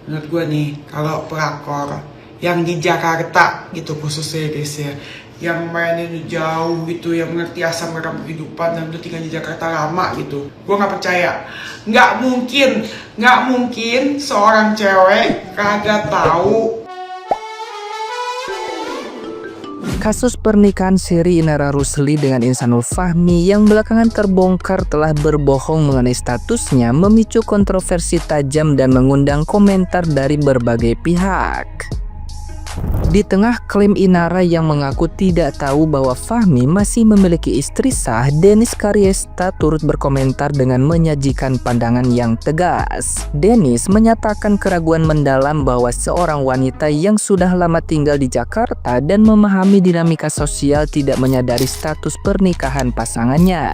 menurut gue nih, kalau pelakor yang di Jakarta gitu khususnya guys ya, yang mainnya jauh gitu, yang ngerti asam garam kehidupan dan udah tinggal di Jakarta lama gitu, gue nggak percaya, nggak mungkin seorang cewek kagak tahu. Kasus pernikahan siri Inara Rusli dengan Insanul Fahmi yang belakangan terbongkar telah berbohong mengenai statusnya memicu kontroversi tajam dan mengundang komentar dari berbagai pihak. Di tengah klaim Inara yang mengaku tidak tahu bahwa Fahmi masih memiliki istri sah, Dennis Karyesta turut berkomentar dengan menyajikan pandangan yang tegas. Dennis menyatakan keraguan mendalam bahwa seorang wanita yang sudah lama tinggal di Jakarta dan memahami dinamika sosial tidak menyadari status pernikahan pasangannya.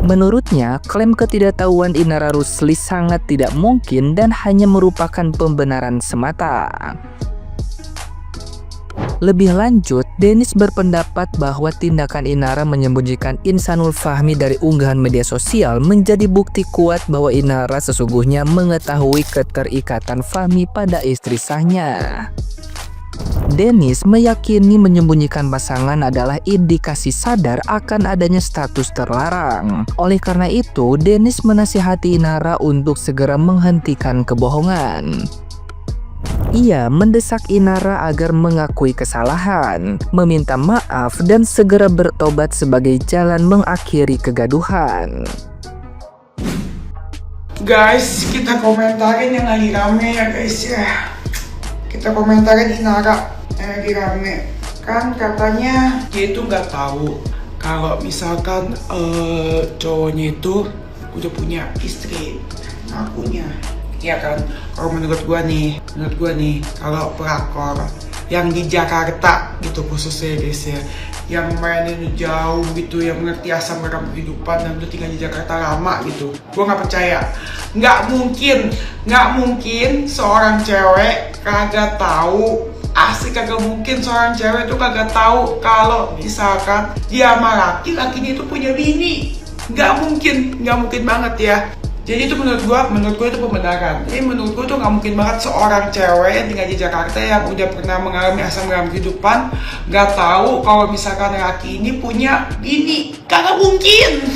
Menurutnya, klaim ketidaktahuan Inara Rusli sangat tidak mungkin dan hanya merupakan pembenaran semata. Lebih lanjut, Dennis berpendapat bahwa tindakan Inara menyembunyikan Insanul Fahmi dari unggahan media sosial menjadi bukti kuat bahwa Inara sesungguhnya mengetahui keterikatan Fahmi pada istri sahnya. Dennis meyakini menyembunyikan pasangan adalah indikasi sadar akan adanya status terlarang. Oleh karena itu, Dennis menasihati Inara untuk segera menghentikan kebohongan. Ia mendesak Inara agar mengakui kesalahan, meminta maaf, dan segera bertobat sebagai jalan mengakhiri kegaduhan. Guys, kita komentarin yang lagi rame ya guys ya. Kita komentarin Inara yang lagi rame. Kan katanya dia itu nggak tahu kalau misalkan cowoknya itu udah punya istri, ngakunya. Ya kan, kalau menurut gua nih, kalau pelakor yang di Jakarta gitu khususnya guys ya, yang mainnya jauh gitu, yang ngerti asam garam kehidupan dan udah tinggal di Jakarta lama gitu, gua nggak percaya, nggak mungkin seorang cewek kagak tahu. Asli kagak mungkin seorang cewek itu kagak tahu kalau misalkan dia sama laki-lakinya itu punya bini. Nggak mungkin banget ya. Jadi itu menurut gue itu pembenaran. Jadi menurut gue tuh nggak mungkin banget seorang cewek yang tinggal di Jakarta yang udah pernah mengalami asam garam kehidupan nggak tahu kalau misalkan laki ini punya bini. Kagak mungkin.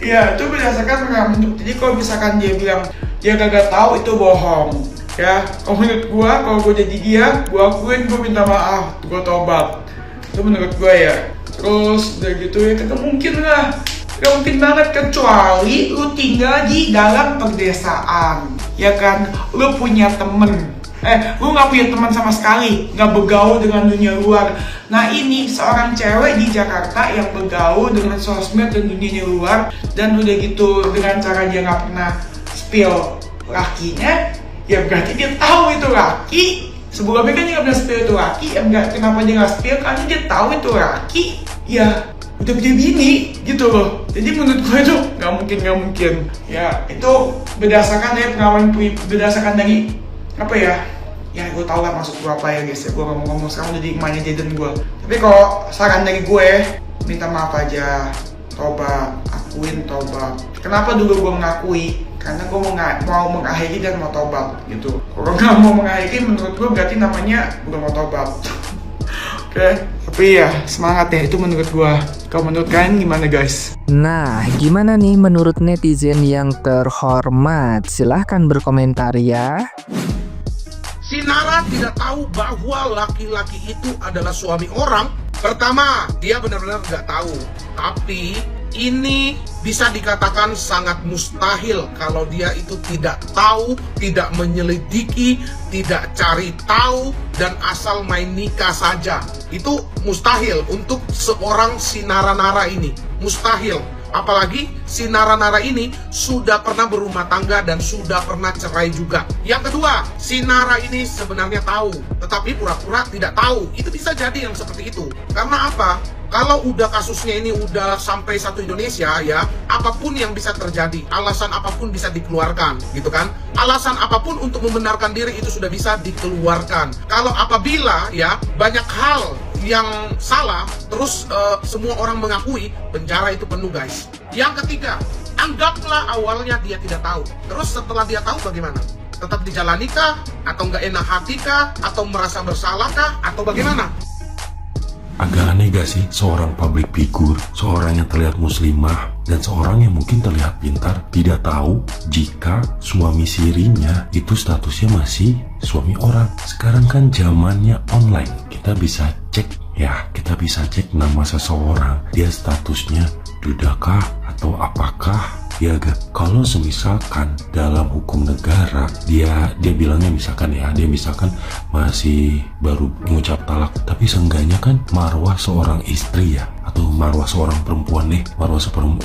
Ya itu berdasarkan pengalaman. Jadi kalau misalkan dia bilang dia kagak tahu, itu bohong. Ya, kalau menurut gue, kalau gue jadi dia, gue akuin, gue minta maaf, gue tobat. Itu menurut gue ya. Terus udah gitu ya, kagak mungkin lah. Gak mungkin banget, kecuali lu tinggal di dalam perdesaan, ya kan? Lu punya temen, lu gak punya teman sama sekali, gak bergaul dengan dunia luar. Nah ini seorang cewek di Jakarta yang bergaul dengan sosmed dan dunia luar, dan udah gitu dengan cara dia gak pernah spill lakinya, ya berarti dia tahu itu laki. Sebelumnya kan dia gak pernah spill itu laki, kenapa dia gak spill? Karena dia tahu itu laki, ya udah punya bini gitu loh. Jadi menurut gue itu nggak mungkin ya. Itu berdasarkan dari pengalaman, berdasarkan dari apa ya gue tau lah maksud gue apa ya guys ya. Gue gak mau ngomong sekarang udah di emaknya Jaden gue. Tapi kalau saran dari gue, minta maaf aja, tobat, akuin tobat. Kenapa dulu gue mengakui? Karena gue mau mengakhiri dan mau tobat gitu. Kalau nggak mau mengakhiri, menurut gue berarti namanya udah mau tobat. Oke, tapi ya semangat ya, itu menurut gua. Kalau menurut kalian gimana guys? Nah, gimana nih menurut netizen yang terhormat? Silahkan berkomentar ya. Si Nara tidak tahu bahwa laki-laki itu adalah suami orang. Pertama, dia benar-benar nggak tahu. Tapi ini bisa dikatakan sangat mustahil kalau dia itu tidak tahu, tidak menyelidiki, tidak cari tahu, dan asal main nikah saja. Itu mustahil untuk seorang si Nara-Nara ini. Mustahil. Apalagi si Nara-Nara ini sudah pernah berumah tangga dan sudah pernah cerai juga. Yang kedua, si Nara ini sebenarnya tahu, tetapi pura-pura tidak tahu. Itu bisa jadi yang seperti itu. Karena apa? Kalau udah kasusnya ini udah sampai satu Indonesia ya, apapun yang bisa terjadi, alasan apapun bisa dikeluarkan, gitu kan? Alasan apapun untuk membenarkan diri itu sudah bisa dikeluarkan. Kalau apabila ya banyak hal yang salah, terus semua orang mengakui, penjara itu penuh guys. Yang ketiga, anggaplah awalnya dia tidak tahu. Terus setelah dia tahu bagaimana? Tetap dijalani kah? Atau nggak enak hati kah? Atau merasa bersalah kah? Atau bagaimana? Agak aneh gak sih seorang public figure, seorang yang terlihat muslimah, dan seorang yang mungkin terlihat pintar tidak tahu jika suami sirinya itu statusnya masih suami orang. Sekarang kan zamannya online, kita bisa cek nama seseorang, dia statusnya dudakah atau apakah. Ya gak? Kalau semisalkan dalam hukum negara dia bilangnya misalkan masih baru mengucap talak, tapi seenggaknya kan marwah seorang istri ya, atau marwah seorang perempuan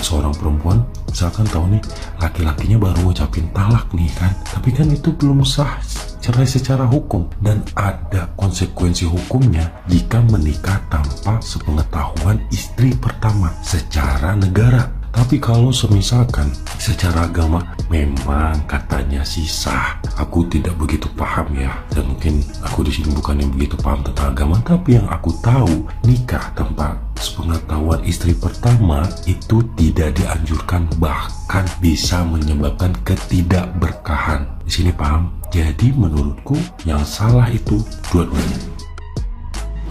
seorang perempuan misalkan tahu nih laki-lakinya baru ngucapin talak nih kan, tapi kan itu belum sah cerai secara hukum, dan ada konsekuensi hukumnya jika menikah tanpa sepengetahuan istri pertama secara negara. Tapi kalau semisalkan secara agama memang katanya sih sah. Aku tidak begitu paham ya, dan mungkin aku di sini bukan yang begitu paham tentang agama, tapi yang aku tahu nikah tanpa sepengetahuan istri pertama itu tidak dianjurkan, bahkan bisa menyebabkan ketidakberkahan. Di sini paham? Jadi menurutku yang salah itu dua-duanya.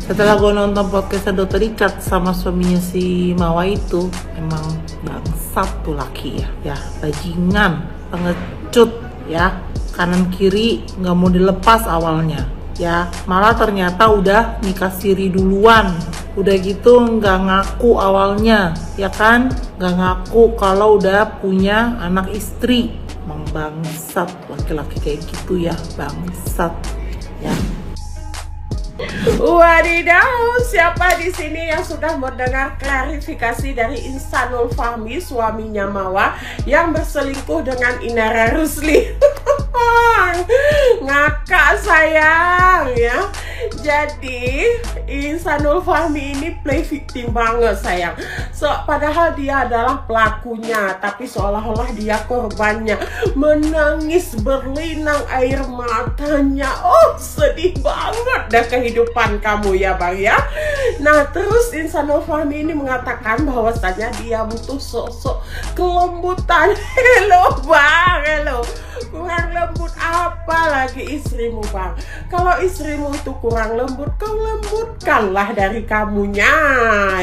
Setelah gue nonton podcastnya Dr. Richard sama suaminya si Mawa itu, emang bangsat tuh laki ya bajingan, pengecut ya, kanan kiri nggak mau dilepas awalnya ya, malah ternyata udah nikah siri duluan, udah gitu nggak ngaku awalnya ya kan, nggak ngaku kalau udah punya anak istri. Emang bangsat laki-laki kayak gitu ya, bangsat ya. Wadidaw, siapa di sini yang sudah mendengar klarifikasi dari Insanul Fahmi, suaminya Mawa yang berselingkuh dengan Inara Rusli? Ngakak sayang ya. Jadi Insanul Fahmi ini play victim banget sayang. Padahal dia adalah pelakunya, tapi seolah-olah dia korbannya. Menangis berlinang air matanya. Oh, sedih banget dah kehidupan kamu ya bang ya. Nah terus Insanul Fahmi ini mengatakan bahwasanya dia butuh sosok kelembutan. Hello bang, hello. Kurang lembut apa lagi istrimu bang? Kalau istrimu itu kurang lembut, kau lembutkanlah dari kamunya,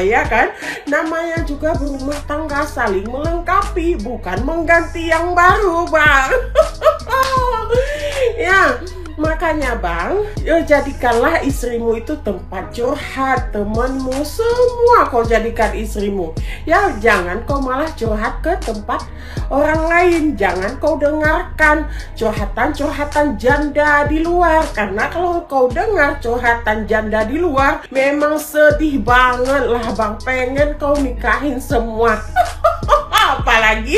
ya kan? Namanya juga berumah tangga, saling melengkapi, bukan mengganti yang baru bang. Ya, makanya bang, jadikanlah istrimu itu tempat curhat, temanmu, semua kau jadikan istrimu. Ya, jangan kau malah curhat ke tempat orang lain. Jangan kau dengarkan curhatan janda di luar. Karena kalau kau dengar curhatan janda di luar, memang sedih banget lah bang, pengen kau nikahin semua. Apalagi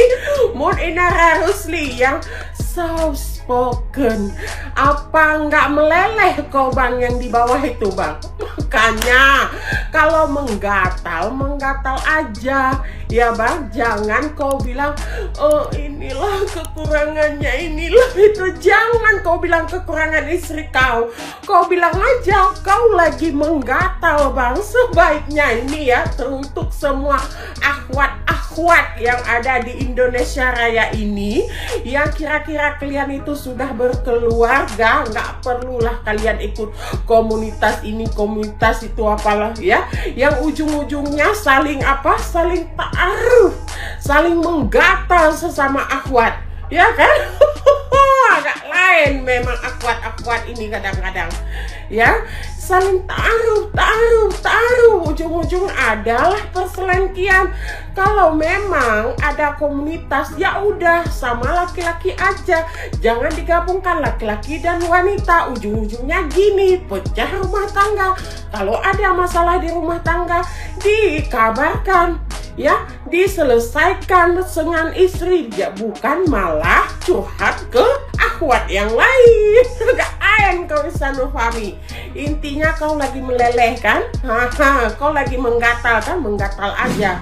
Moon Inara Rusli yang soft spoken. Apa nggak meleleh kau bang yang di bawah itu bang? Makanya kalau menggatal aja ya bang. Jangan kau bilang oh inilah kekurangannya, inilah itu. Jangan kau bilang kekurangan istri kau. Kau bilang aja kau lagi menggatal bang. Sebaiknya ini ya untuk semua akhwat yang ada di Indonesia Raya ini, yang kira-kira kalian itu sudah berkeluarga, nggak perlulah kalian ikut komunitas ini komunitas itu apalah ya, yang ujung-ujungnya saling ta'aruf, saling menggatal sesama akhwat ya kan. Agak lain memang akhwat ini kadang-kadang ya, saling ta'aruf, ujung-ujung adalah perselengkian. Kalau memang ada komunitas ya udah sama laki-laki aja, jangan digabungkan laki-laki dan wanita, ujung-ujungnya gini, pecah rumah tangga. Kalau ada masalah di rumah tangga dikabarkan ya, diselesaikan dengan istri ya, bukan malah curhat ke akhwat yang lain. Gak ayan kau Insanul Fahmi. Intinya kau lagi meleleh kan? Kau lagi menggatal kan? Menggatal aja.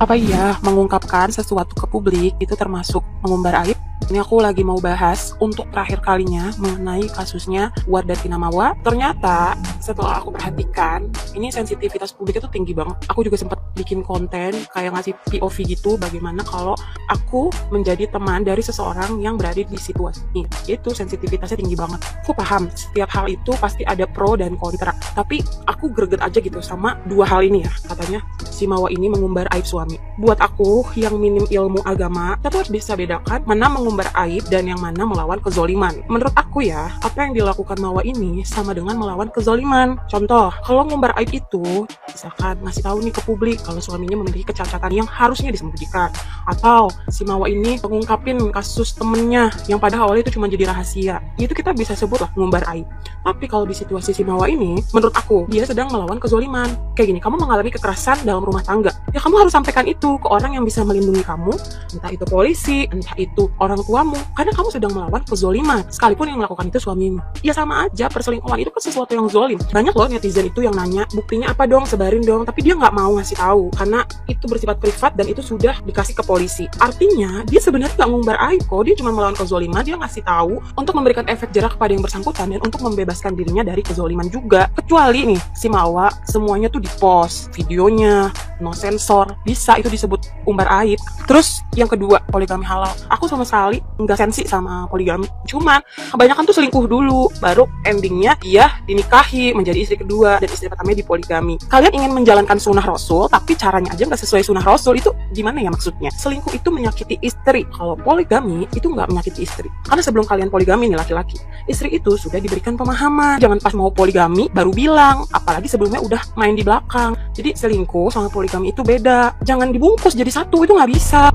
Apa iya mengungkapkan sesuatu ke publik itu termasuk mengumbar aib? Ini aku lagi mau bahas untuk terakhir kalinya mengenai kasusnya Wardatina Mawa. Ternyata setelah aku perhatikan, ini sensitivitas publik itu tinggi banget. Aku juga sempat bikin konten kayak ngasih POV gitu, bagaimana kalau aku menjadi teman dari seseorang yang berada di situasi ini. Itu sensitivitasnya tinggi banget. Aku paham setiap hal itu pasti ada pro dan kontra, tapi aku greget aja gitu sama dua hal ini ya. Katanya si Mawa ini mengumbar aib suami. Buat aku yang minim ilmu agama, kita tuh harus bisa bedakan mana mengumbar aib dan yang mana melawan kezoliman. Menurut aku ya, apa yang dilakukan Mawa ini sama dengan melawan kezoliman. Contoh, kalau ngumbar aib itu misalkan ngasih tahu nih ke publik kalau suaminya memiliki kecacatan yang harusnya disembunyikan, atau si Mawa ini mengungkapin kasus temennya yang pada awalnya itu cuma jadi rahasia, itu kita bisa sebut lah ngumbar aib. Tapi kalau di situasi si Mawa ini, menurut aku dia sedang melawan kezoliman. Kayak gini, kamu mengalami kekerasan dalam rumah tangga, ya kamu harus sampaikan itu ke orang yang bisa melindungi kamu, entah itu polisi, entah itu orang tuamu, karena kamu sedang melawan kezoliman, sekalipun yang melakukan itu suamimu. Ya sama aja, perselingkuhan itu kan sesuatu yang zolim. Banyak loh netizen itu yang nanya, buktinya apa dong, sebarin dong, tapi dia nggak mau ngasih tahu karena itu bersifat privat dan itu sudah dikasih ke polisi. Artinya dia sebenarnya nggak ngumbar aib kok, dia cuma melawan kezoliman. Dia ngasih tahu untuk memberikan efek jerah kepada yang bersangkutan dan untuk membebaskan dirinya dari kezoliman juga. Kecuali nih si Mawa semuanya tuh dipost, videonya no sensor, bisa itu disebut umbar aib. Terus yang kedua, poligami halal. Aku sama sekali nggak sensi sama poligami, cuman kebanyakan tuh selingkuh dulu, baru endingnya dia dinikahi menjadi istri kedua dan istri pertamanya dipoligami. Kalian ingin menjalankan sunnah Rasul, tapi caranya aja nggak sesuai sunnah Rasul, itu gimana ya maksudnya? Selingkuh itu menyakiti istri, kalau poligami itu nggak menyakiti istri. Karena sebelum kalian poligami nih laki-laki, istri itu sudah diberikan pemahaman, jangan pas mau poligami baru bilang, apalagi sebelumnya udah main di belakang. Jadi selingkuh sama poligami itu beda, jangan dibungkus jadi satu, itu nggak bisa.